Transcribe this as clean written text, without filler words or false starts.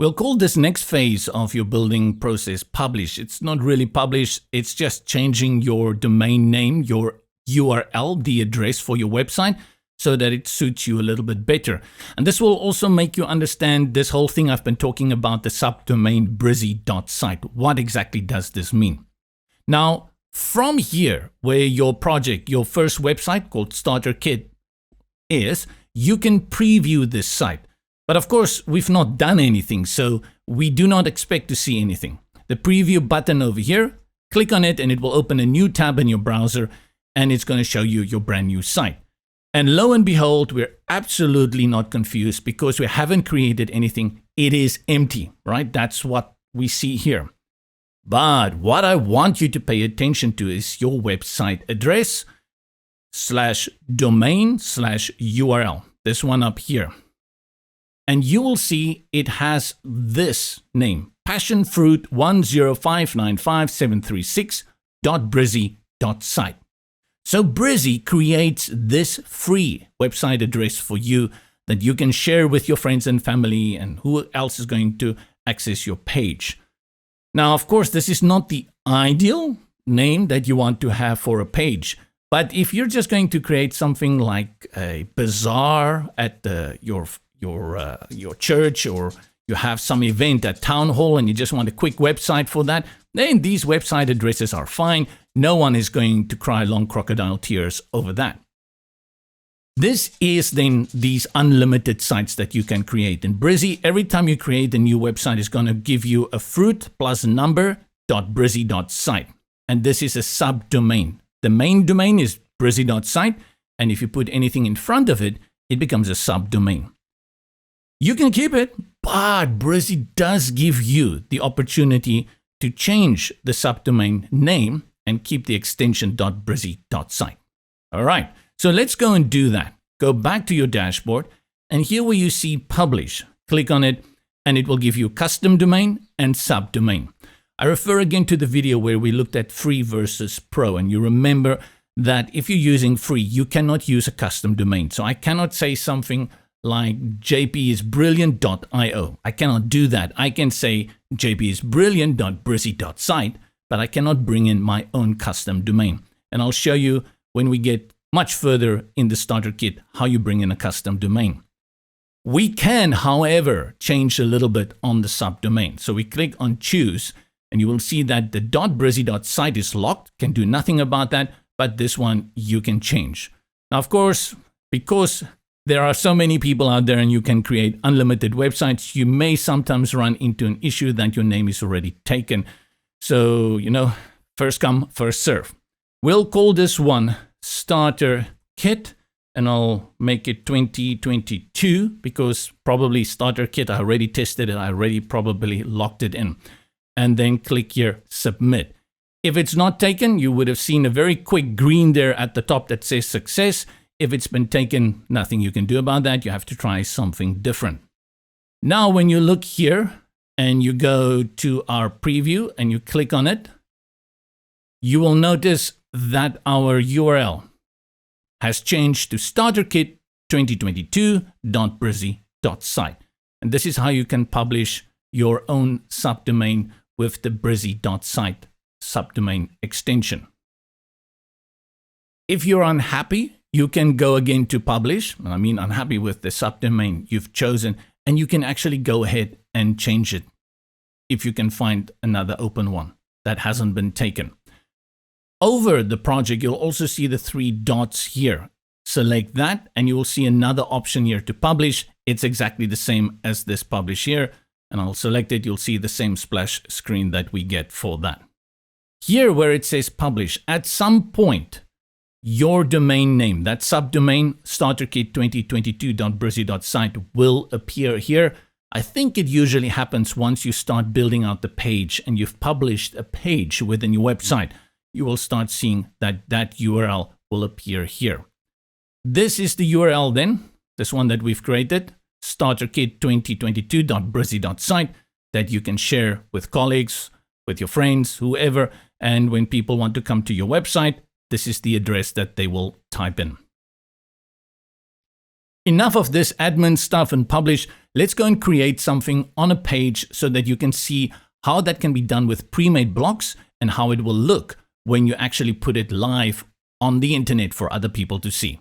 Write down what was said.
We'll call this next phase of your building process publish. It's not really publish, it's just changing your domain name, your URL, the address for your website, so that it suits you a little bit better. And this will also make you understand this whole thing I've been talking about, the subdomain brizy.site. What exactly does this mean? Now, from here, where your project, your first website called Starter Kit is, you can preview this site. But of course, we've not done anything, so we do not expect to see anything. The preview button over here, click on it and it will open a new tab in your browser and it's going to show you your brand new site. And lo and behold, we're absolutely not confused because we haven't created anything. It is empty, right? That's what we see here. But what I want you to pay attention to is your website address /domain/URL. This one up here. And you will see it has this name, passionfruit1059573.brizy.site. So Brizy creates this free website address for you that you can share with your friends and family and who else is going to access your page. Now, of course, this is not the ideal name that you want to have for a page. But if you're just going to create something like a bazaar at your church, or you have some event at town hall and you just want a quick website for that, then these website addresses are fine. No one is going to cry long crocodile tears over that. This is then these unlimited sites that you can create. In Brizy, every time you create a new website, it's going to give you a fruit plus number.brizy.site. And this is a subdomain. The main domain is brizy.site. And if you put anything in front of it, it becomes a subdomain. You can keep it, but Brizy does give you the opportunity to change the subdomain name and keep the extension .brizy.site. All right, so let's go and do that. Go back to your dashboard, and here where you see publish, click on it, and it will give you custom domain and subdomain. I refer again to the video where we looked at free versus pro, and you remember that if you're using free, you cannot use a custom domain. So I cannot say something like jpisbrilliant.io. I cannot do that. I can say jpisbrilliant.brizy.site, but I cannot bring in my own custom domain. And I'll show you when we get much further in the starter kit how you bring in a custom domain. We can, however, change a little bit on the subdomain. So we click on choose, and you will see that the .brizy.site is locked, can do nothing about that, but this one you can change. Now, of course, because there are so many people out there and you can create unlimited websites, you may sometimes run into an issue that your name is already taken. So, first come, first serve. We'll call this one Starter Kit, and I'll make it 2022 because probably Starter Kit, I already tested it, I already probably locked it in. And then click here, submit. If it's not taken, you would have seen a very quick green there at the top that says success. If it's been taken, nothing you can do about that. You have to try something different. Now, when you look here and you go to our preview and you click on it, you will notice that our URL has changed to starterkit2022.brizy.site. And this is how you can publish your own subdomain with the brizy.site subdomain extension. If you're unhappy, you can go again to publish. I mean, unhappy with the subdomain you've chosen, and you can actually go ahead and change it if you can find another open one that hasn't been taken. Over the project, you'll also see the 3 dots here. Select that, and you will see another option here to publish. It's exactly the same as this publish here, and I'll select it. You'll see the same splash screen that we get for that. Here where it says publish, at some point, your domain name, that subdomain starterkit2022.brizy.site will appear here. I think it usually happens once you start building out the page and you've published a page within your website. You will start seeing that URL will appear here. This is the URL then, this one that we've created, starterkit2022.brizy.site, that you can share with colleagues, with your friends, whoever, and when people want to come to your website, this is the address that they will type in. Enough of this admin stuff and publish. Let's go and create something on a page so that you can see how that can be done with pre-made blocks and how it will look when you actually put it live on the internet for other people to see.